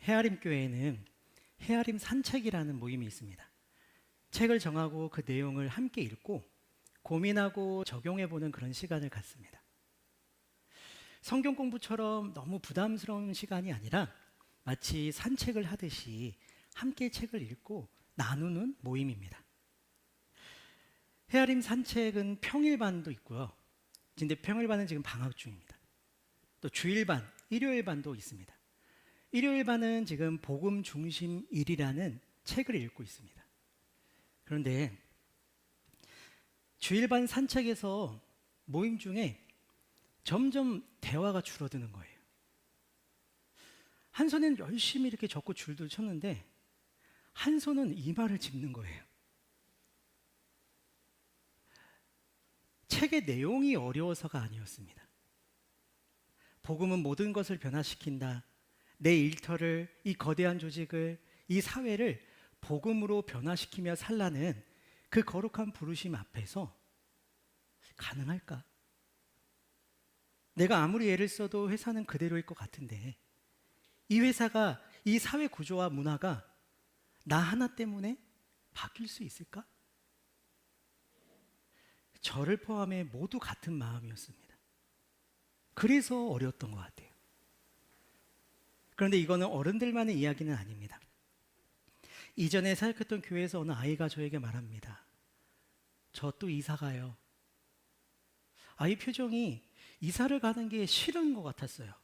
헤아림 교회에는 헤아림 산책이라는 모임이 있습니다. 책을 정하고 그 내용을 함께 읽고 고민하고 적용해보는 그런 시간을 갖습니다. 성경 공부처럼 너무 부담스러운 시간이 아니라 마치 산책을 하듯이 함께 책을 읽고 나누는 모임입니다. 헤아림 산책은 평일반도 있고요. 근데 평일반은 지금 방학 중입니다. 또 주일반, 일요일반도 있습니다. 일요일반은 지금 복음 중심 일이라는 책을 읽고 있습니다. 그런데 주일반 산책에서 모임 중에 점점 대화가 줄어드는 거예요. 한 손에는 열심히 이렇게 적고 줄도 쳤는데 한 손은 이마를 짚는 거예요. 책의 내용이 어려워서가 아니었습니다. 복음은 모든 것을 변화시킨다. 내 일터를, 이 거대한 조직을, 이 사회를 복음으로 변화시키며 살라는 그 거룩한 부르심 앞에서 가능할까? 내가 아무리 애를 써도 회사는 그대로일 것 같은데 이 회사가, 이 사회 구조와 문화가 나 하나 때문에 바뀔 수 있을까? 저를 포함해 모두 같은 마음이었습니다. 그래서 어려웠던 것 같아요. 그런데 이거는 어른들만의 이야기는 아닙니다. 이전에 사역했던 교회에서 어느 아이가 저에게 말합니다. 저 또 이사 가요. 아이 표정이 이사를 가는 게 싫은 것 같았어요.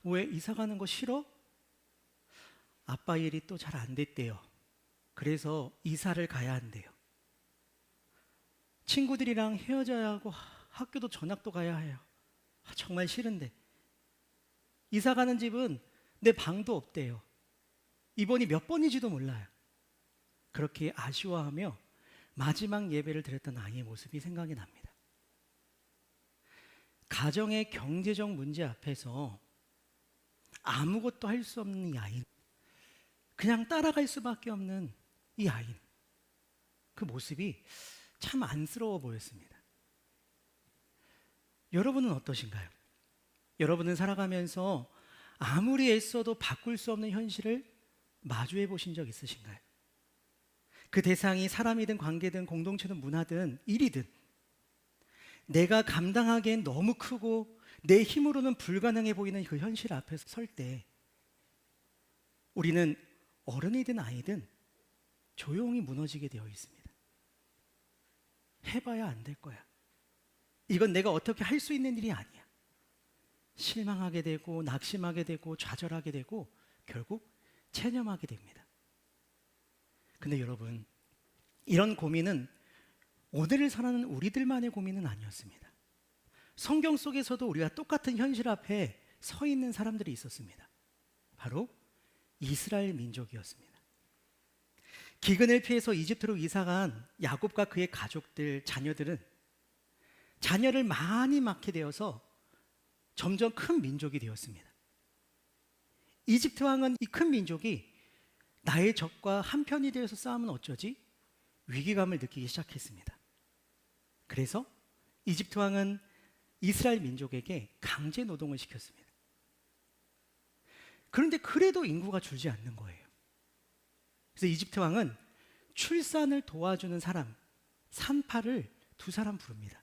왜 이사 가는 거 싫어? 아빠 일이 또 잘 안 됐대요. 그래서 이사를 가야 한대요. 친구들이랑 헤어져야 하고 학교도 전학도 가야 해요. 정말 싫은데. 이사 가는 집은 내 방도 없대요. 이번이 몇 번인지도 몰라요. 그렇게 아쉬워하며 마지막 예배를 드렸던 아이의 모습이 생각이 납니다. 가정의 경제적 문제 앞에서 아무것도 할 수 없는 이 아이, 그냥 따라갈 수밖에 없는 이 아이, 그 모습이 참 안쓰러워 보였습니다. 여러분은 어떠신가요? 여러분은 살아가면서 아무리 애써도 바꿀 수 없는 현실을 마주해 보신 적 있으신가요? 그 대상이 사람이든 관계든 공동체든 문화든 일이든 내가 감당하기엔 너무 크고 내 힘으로는 불가능해 보이는 그 현실 앞에서 설 때 우리는 어른이든 아이든 조용히 무너지게 되어 있습니다. 해봐야 안 될 거야. 이건 내가 어떻게 할 수 있는 일이 아니야. 실망하게 되고 낙심하게 되고 좌절하게 되고 결국 체념하게 됩니다. 근데 여러분, 이런 고민은 오늘을 살아가는 우리들만의 고민은 아니었습니다. 성경 속에서도 우리가 똑같은 현실 앞에 서 있는 사람들이 있었습니다. 바로 이스라엘 민족이었습니다. 기근을 피해서 이집트로 이사간 야곱과 그의 가족들, 자녀들은 자녀를 많이 낳게 되어서 점점 큰 민족이 되었습니다. 이집트 왕은 이 큰 민족이 나의 적과 한편이 되어서 싸우면 어쩌지? 위기감을 느끼기 시작했습니다. 그래서 이집트 왕은 이스라엘 민족에게 강제 노동을 시켰습니다. 그런데 그래도 인구가 줄지 않는 거예요. 그래서 이집트 왕은 출산을 도와주는 사람, 산파를 2사람 부릅니다.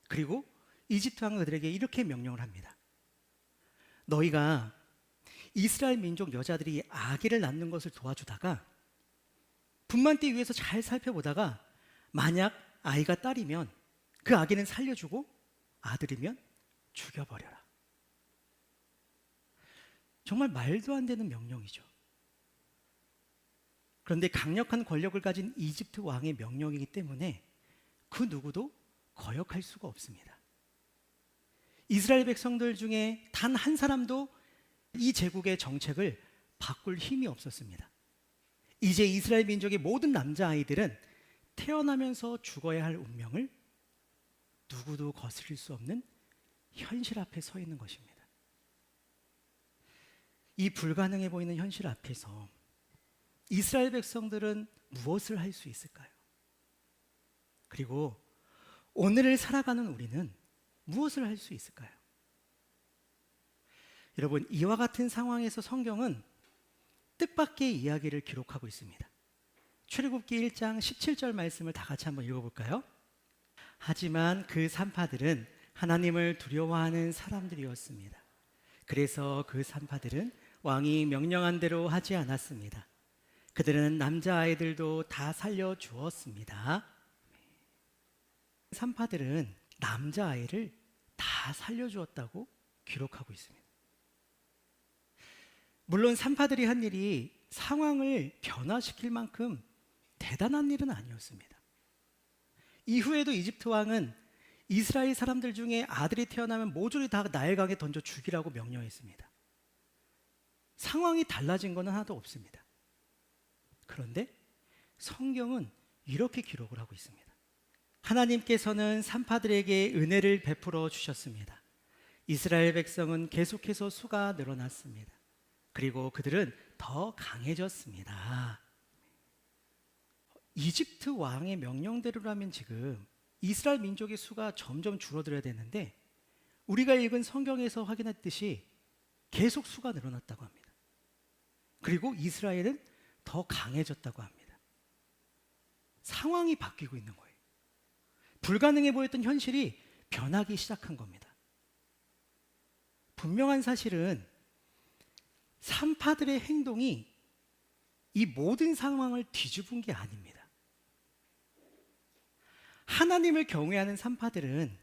그리고 이집트 왕은 그들에게 이렇게 명령을 합니다. 너희가 이스라엘 민족 여자들이 아기를 낳는 것을 도와주다가 분만대 위에서 잘 살펴보다가 만약 아이가 딸이면 그 아기는 살려주고 아들이면 죽여버려라. 정말 말도 안 되는 명령이죠. 그런데 강력한 권력을 가진 이집트 왕의 명령이기 때문에 그 누구도 거역할 수가 없습니다. 이스라엘 백성들 중에 단 한 사람도 이 제국의 정책을 바꿀 힘이 없었습니다. 이제 이스라엘 민족의 모든 남자아이들은 태어나면서 죽어야 할 운명을 누구도 거스릴 수 없는 현실 앞에 서 있는 것입니다. 이 불가능해 보이는 현실 앞에서 이스라엘 백성들은 무엇을 할 수 있을까요? 그리고 오늘을 살아가는 우리는 무엇을 할 수 있을까요? 여러분, 이와 같은 상황에서 성경은 뜻밖의 이야기를 기록하고 있습니다. 출애굽기 1장 17절 말씀을 다 같이 한번 읽어볼까요? 하지만 그 산파들은 하나님을 두려워하는 사람들이었습니다. 그래서 그 산파들은 왕이 명령한 대로 하지 않았습니다. 그들은 남자아이들도 다 살려주었습니다. 산파들은 남자아이를 다 살려주었다고 기록하고 있습니다. 물론 산파들이 한 일이 상황을 변화시킬 만큼 대단한 일은 아니었습니다. 이후에도 이집트 왕은 이스라엘 사람들 중에 아들이 태어나면 모조리 다 나일강에 던져 죽이라고 명령했습니다. 상황이 달라진 것은 하나도 없습니다. 그런데 성경은 이렇게 기록을 하고 있습니다. 하나님께서는 산파들에게 은혜를 베풀어 주셨습니다. 이스라엘 백성은 계속해서 수가 늘어났습니다. 그리고 그들은 더 강해졌습니다. 이집트 왕의 명령대로라면 지금 이스라엘 민족의 수가 점점 줄어들어야 되는데 우리가 읽은 성경에서 확인했듯이 계속 수가 늘어났다고 합니다. 그리고 이스라엘은 더 강해졌다고 합니다. 상황이 바뀌고 있는 거예요. 불가능해 보였던 현실이 변하기 시작한 겁니다. 분명한 사실은 산파들의 행동이 이 모든 상황을 뒤집은 게 아닙니다. 하나님을 경외하는 산파들은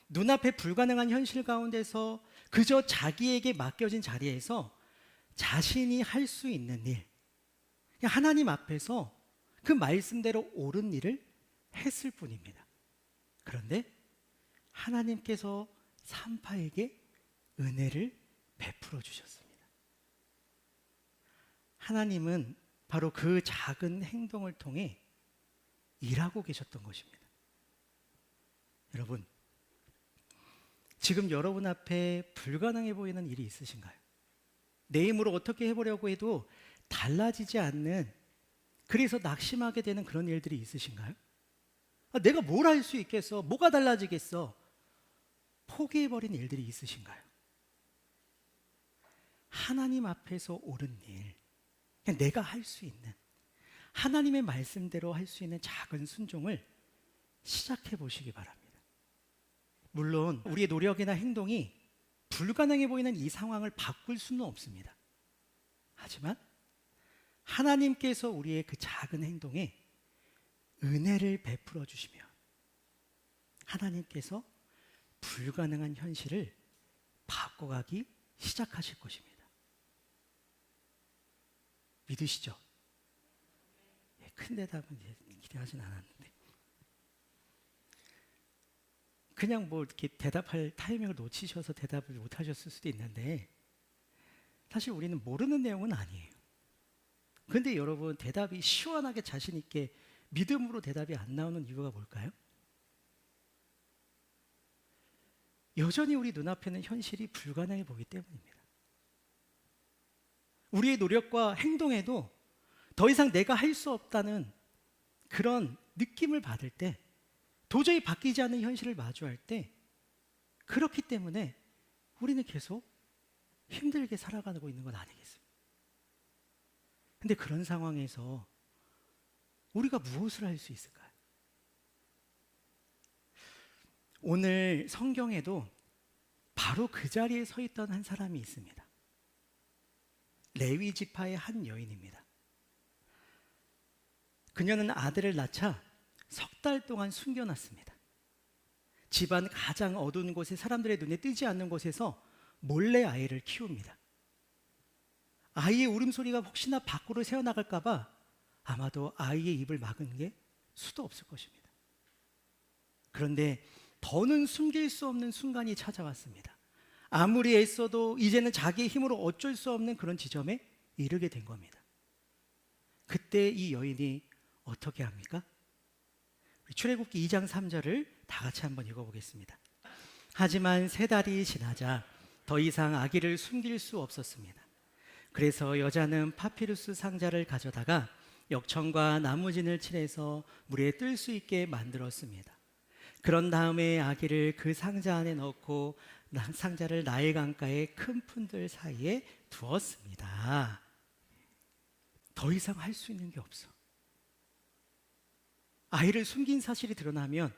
눈앞에 불가능한 현실 가운데서 그저 자기에게 맡겨진 자리에서 자신이 할 수 있는 일, 하나님 앞에서 그 말씀대로 옳은 일을 했을 뿐입니다. 그런데 하나님께서 산파에게 은혜를 베풀어 주셨습니다. 하나님은 바로 그 작은 행동을 통해 일하고 계셨던 것입니다. 여러분, 지금 여러분 앞에 불가능해 보이는 일이 있으신가요? 내 힘으로 어떻게 해보려고 해도 달라지지 않는, 그래서 낙심하게 되는 그런 일들이 있으신가요? 내가 뭘 할 수 있겠어? 뭐가 달라지겠어? 포기해버린 일들이 있으신가요? 하나님 앞에서 옳은 일, 그냥 내가 할 수 있는, 하나님의 말씀대로 할 수 있는 작은 순종을 시작해 보시기 바랍니다. 물론 우리의 노력이나 행동이 불가능해 보이는 이 상황을 바꿀 수는 없습니다. 하지만 하나님께서 우리의 그 작은 행동에 은혜를 베풀어 주시면 하나님께서 불가능한 현실을 바꿔가기 시작하실 것입니다. 믿으시죠? 큰 대답은 기대하진 않았는데 그냥 뭐 이렇게 대답할 타이밍을 놓치셔서 대답을 못 하셨을 수도 있는데 사실 우리는 모르는 내용은 아니에요. 그런데 여러분, 대답이 시원하게 자신 있게 믿음으로 대답이 안 나오는 이유가 뭘까요? 여전히 우리 눈앞에는 현실이 불가능해 보이기 때문입니다. 우리의 노력과 행동에도 더 이상 내가 할 수 없다는 그런 느낌을 받을 때, 도저히 바뀌지 않는 현실을 마주할 때, 그렇기 때문에 우리는 계속 힘들게 살아가고 있는 건 아니겠습니까? 근데 그런 상황에서 우리가 무엇을 할 수 있을까요? 오늘 성경에도 바로 그 자리에 서 있던 한 사람이 있습니다. 레위 지파의 한 여인입니다. 그녀는 아들을 낳자 석 달 동안 숨겨놨습니다. 집안 가장 어두운 곳에, 사람들의 눈에 띄지 않는 곳에서 몰래 아이를 키웁니다. 아이의 울음소리가 혹시나 밖으로 새어나갈까 봐 아마도 아이의 입을 막은 게 수도 없을 것입니다. 그런데 더는 숨길 수 없는 순간이 찾아왔습니다. 아무리 애써도 이제는 자기의 힘으로 어쩔 수 없는 그런 지점에 이르게 된 겁니다. 그때 이 여인이 어떻게 합니까? 출애굽기 2장 3절을 다 같이 한번 읽어보겠습니다. 하지만 3달이 지나자 더 이상 아기를 숨길 수 없었습니다. 그래서 여자는 파피루스 상자를 가져다가 역청과 나무진을 칠해서 물에 뜰 수 있게 만들었습니다. 그런 다음에 아기를 그 상자 안에 넣고 상자를 나일 강가의 큰 푼들 사이에 두었습니다. 더 이상 할 수 있는 게 없어. 아이를 숨긴 사실이 드러나면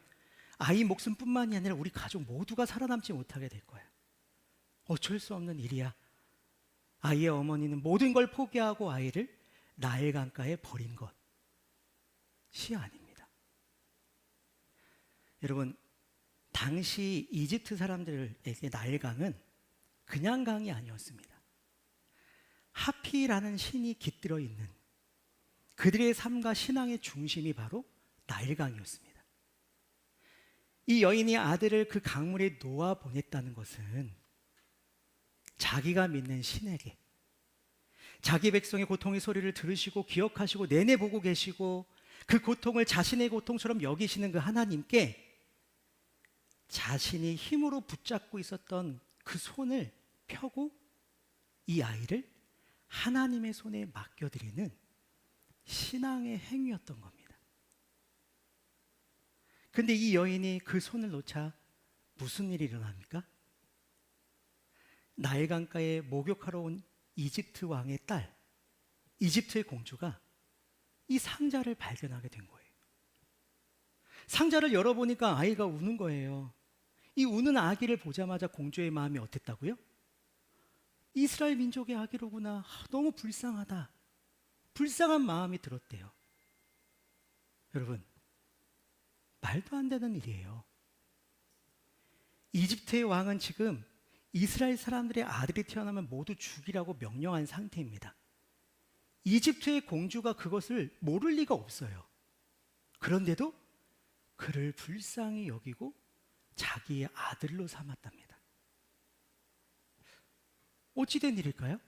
아이 목숨뿐만이 아니라 우리 가족 모두가 살아남지 못하게 될 거야. 어쩔 수 없는 일이야. 아이의 어머니는 모든 걸 포기하고 아이를 나일 강가에 버린 것이 아닙니다. 여러분, 당시 이집트 사람들에게 나일 강은 그냥 강이 아니었습니다. 하피라는 신이 깃들어 있는 그들의 삶과 신앙의 중심이 바로 나일 강이었습니다. 이 여인이 아들을 그 강물에 놓아 보냈다는 것은 자기가 믿는 신에게, 자기 백성의 고통의 소리를 들으시고 기억하시고 내내 보고 계시고 그 고통을 자신의 고통처럼 여기시는 그 하나님께 자신이 힘으로 붙잡고 있었던 그 손을 펴고 이 아이를 하나님의 손에 맡겨드리는 신앙의 행위였던 겁니다. 근데 이 여인이 그 손을 놓자 무슨 일이 일어납니까? 나일 강가에 목욕하러 온 이집트 왕의 딸, 이집트의 공주가 이 상자를 발견하게 된 거예요. 상자를 열어보니까 아이가 우는 거예요. 이 우는 아기를 보자마자 공주의 마음이 어땠다고요? 이스라엘 민족의 아기로구나. 너무 불쌍하다. 불쌍한 마음이 들었대요. 여러분, 말도 안 되는 일이에요. 이집트의 왕은 지금 이스라엘 사람들의 아들이 태어나면 모두 죽이라고 명령한 상태입니다. 이집트의 공주가 그것을 모를 리가 없어요. 그런데도 그를 불쌍히 여기고 자기의 아들로 삼았답니다. 어찌된 일일까요?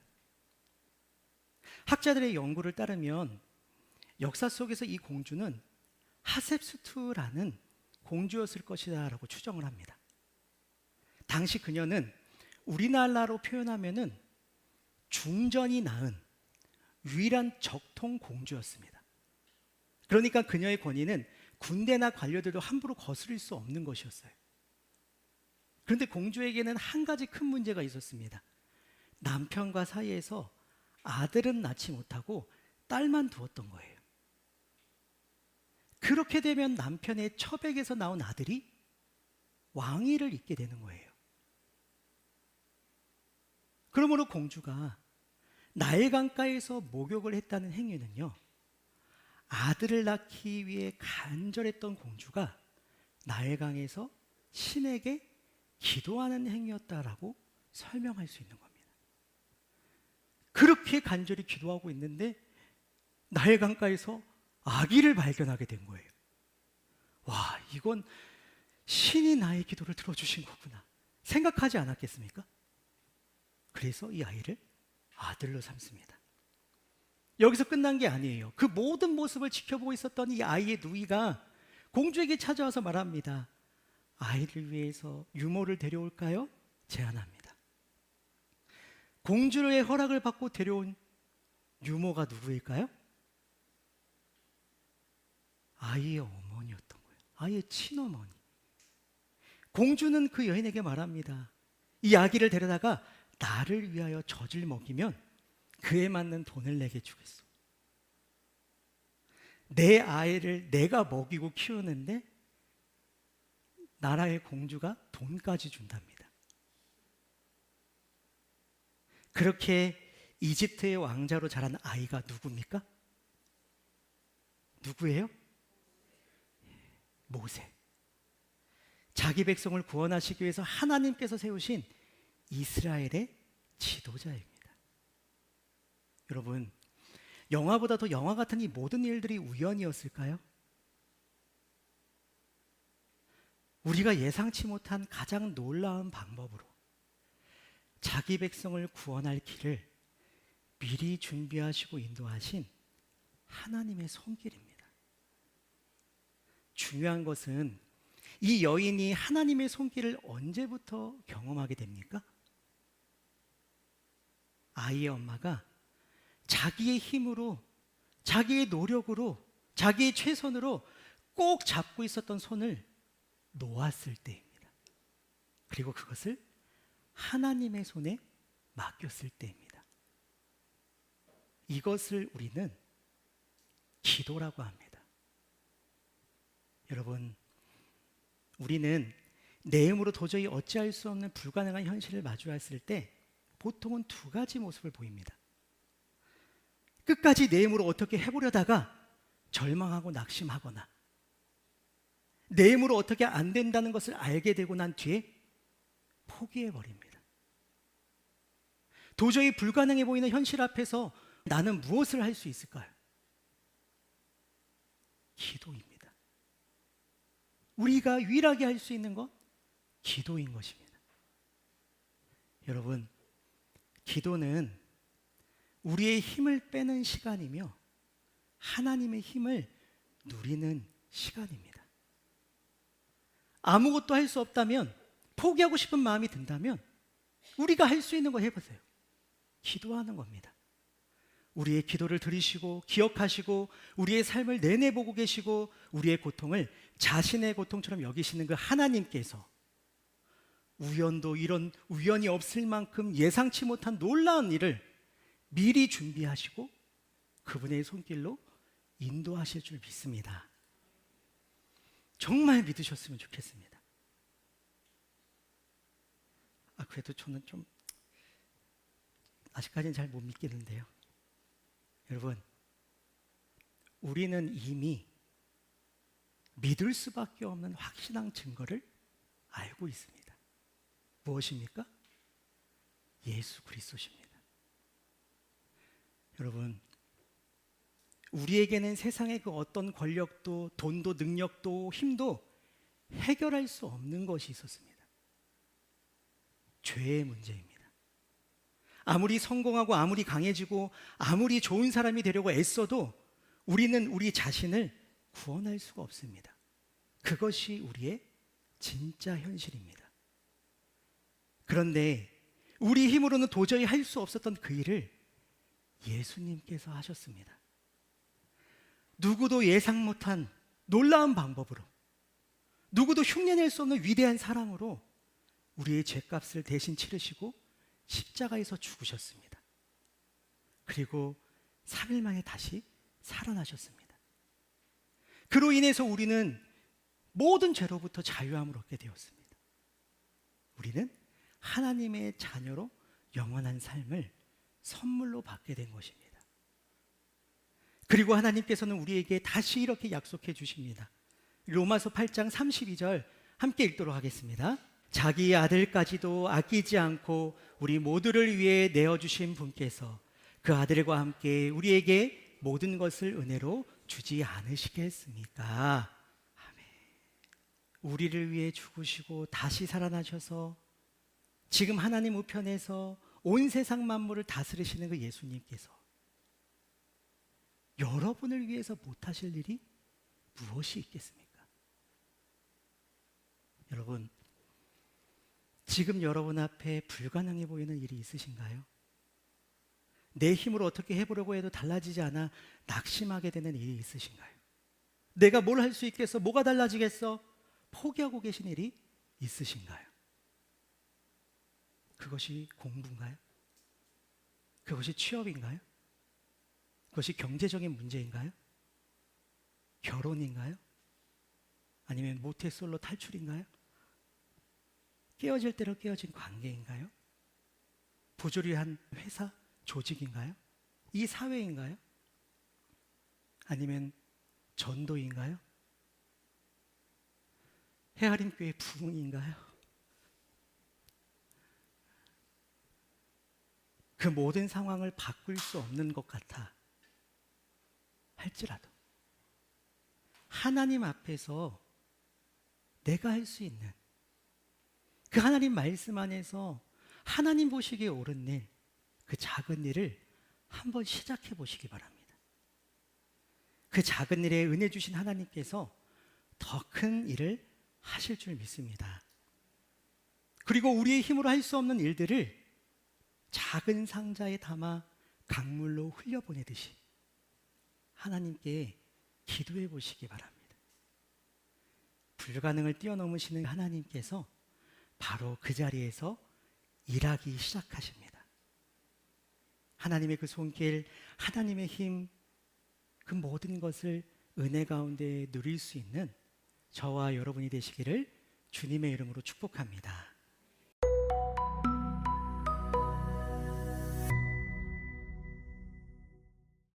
학자들의 연구를 따르면 역사 속에서 이 공주는 하셉수트라는 공주였을 것이다 라고 추정을 합니다. 당시 그녀는 우리나라로 표현하면은 중전이 낳은 유일한 적통 공주였습니다. 그러니까 그녀의 권위는 군대나 관료들도 함부로 거스릴 수 없는 것이었어요. 그런데 공주에게는 한 가지 큰 문제가 있었습니다. 남편과 사이에서 아들은 낳지 못하고 딸만 두었던 거예요. 그렇게 되면 남편의 처백에서 나온 아들이 왕위를 잇게 되는 거예요. 그러므로 공주가 나일 강가에서 목욕을 했다는 행위는요, 아들을 낳기 위해 간절했던 공주가 나일 강에서 신에게 기도하는 행위였다라고 설명할 수 있는 겁니다. 그렇게 간절히 기도하고 있는데 나일 강가에서 아기를 발견하게 된 거예요. 와, 이건 신이 나의 기도를 들어주신 거구나 생각하지 않았겠습니까? 그래서 이 아이를 아들로 삼습니다. 여기서 끝난 게 아니에요. 그 모든 모습을 지켜보고 있었던 이 아이의 누이가 공주에게 찾아와서 말합니다. 아이를 위해서 유모를 데려올까요? 제안합니다. 공주의 허락을 받고 데려온 유모가 누구일까요? 아이의 어머니였던 거예요. 아이의 친어머니. 공주는 그 여인에게 말합니다. 이 아기를 데려다가 나를 위하여 젖을 먹이면 그에 맞는 돈을 내게 주겠소. 내 아이를 내가 먹이고 키우는데 나라의 공주가 돈까지 준답니다. 그렇게 이집트의 왕자로 자란 아이가 누굽니까? 누구예요? 모세. 자기 백성을 구원하시기 위해서 하나님께서 세우신 이스라엘의 지도자입니다. 여러분, 영화보다 더 영화 같은 이 모든 일들이 우연이었을까요? 우리가 예상치 못한 가장 놀라운 방법으로 자기 백성을 구원할 길을 미리 준비하시고 인도하신 하나님의 손길입니다. 중요한 것은 이 여인이 하나님의 손길을 언제부터 경험하게 됩니까? 아이의 엄마가 자기의 힘으로, 자기의 노력으로, 자기의 최선으로 꼭 잡고 있었던 손을 놓았을 때입니다. 그리고 그것을 하나님의 손에 맡겼을 때입니다. 이것을 우리는 기도라고 합니다. 여러분, 우리는 내 힘으로 도저히 어찌할 수 없는 불가능한 현실을 마주했을 때 보통은 두 가지 모습을 보입니다. 끝까지 내 힘으로 어떻게 해보려다가 절망하고 낙심하거나, 내 힘으로 어떻게 안 된다는 것을 알게 되고 난 뒤에 포기해버립니다. 도저히 불가능해 보이는 현실 앞에서 나는 무엇을 할 수 있을까요? 기도입니다. 우리가 유일하게 할 수 있는 것, 기도인 것입니다. 여러분, 기도는 우리의 힘을 빼는 시간이며 하나님의 힘을 누리는 시간입니다. 아무것도 할 수 없다면, 포기하고 싶은 마음이 든다면 우리가 할 수 있는 거 해보세요. 기도하는 겁니다. 우리의 기도를 들으시고 기억하시고 우리의 삶을 내내 보고 계시고 우리의 고통을 자신의 고통처럼 여기시는 그 하나님께서 우연도 이런 우연이 없을 만큼 예상치 못한 놀라운 일을 미리 준비하시고 그분의 손길로 인도하실 줄 믿습니다. 정말 믿으셨으면 좋겠습니다. 그래도 저는 좀 아직까지는 잘 못 믿겠는데요. 여러분, 우리는 이미 믿을 수밖에 없는 확실한 증거를 알고 있습니다. 무엇입니까? 예수 그리스도십니다. 여러분, 우리에게는 세상의 그 어떤 권력도 돈도 능력도 힘도 해결할 수 없는 것이 있었습니다. 죄의 문제입니다. 아무리 성공하고 아무리 강해지고 아무리 좋은 사람이 되려고 애써도 우리는 우리 자신을 구원할 수가 없습니다. 그것이 우리의 진짜 현실입니다. 그런데 우리 힘으로는 도저히 할 수 없었던 그 일을 예수님께서 하셨습니다. 누구도 예상 못한 놀라운 방법으로, 누구도 흉내낼 수 없는 위대한 사랑으로 우리의 죄값을 대신 치르시고 십자가에서 죽으셨습니다. 그리고 3일 만에 다시 살아나셨습니다. 그로 인해서 우리는 모든 죄로부터 자유함을 얻게 되었습니다. 우리는 하나님의 자녀로 영원한 삶을 선물로 받게 된 것입니다. 그리고 하나님께서는 우리에게 다시 이렇게 약속해 주십니다. 로마서 8장 32절 함께 읽도록 하겠습니다. 자기 아들까지도 아끼지 않고 우리 모두를 위해 내어주신 분께서 그 아들과 함께 우리에게 모든 것을 은혜로 주지 않으시겠습니까? 아멘. 우리를 위해 죽으시고 다시 살아나셔서 지금 하나님 우편에서 온 세상 만물을 다스리시는 그 예수님께서 여러분을 위해서 못하실 일이 무엇이 있겠습니까? 여러분, 지금 여러분 앞에 불가능해 보이는 일이 있으신가요? 내 힘으로 어떻게 해보려고 해도 달라지지 않아 낙심하게 되는 일이 있으신가요? 내가 뭘 할 수 있겠어? 뭐가 달라지겠어? 포기하고 계신 일이 있으신가요? 그것이 공부인가요? 그것이 취업인가요? 그것이 경제적인 문제인가요? 결혼인가요? 아니면 모태솔로 탈출인가요? 깨어질 대로 깨어진 관계인가요? 부조리한 회사, 조직인가요? 이 사회인가요? 아니면 전도인가요? 헤아림교회 부흥인가요? 그 모든 상황을 바꿀 수 없는 것 같아 할지라도 하나님 앞에서 내가 할 수 있는 그 하나님 말씀 안에서 하나님 보시기에 옳은 일, 그 작은 일을 한번 시작해 보시기 바랍니다. 그 작은 일에 은혜 주신 하나님께서 더 큰 일을 하실 줄 믿습니다. 그리고 우리의 힘으로 할 수 없는 일들을 작은 상자에 담아 강물로 흘려보내듯이 하나님께 기도해 보시기 바랍니다. 불가능을 뛰어넘으시는 하나님께서 바로 그 자리에서 일하기 시작하십니다. 하나님의 그 손길, 하나님의 힘, 그 모든 것을 은혜 가운데 누릴 수 있는 저와 여러분이 되시기를 주님의 이름으로 축복합니다.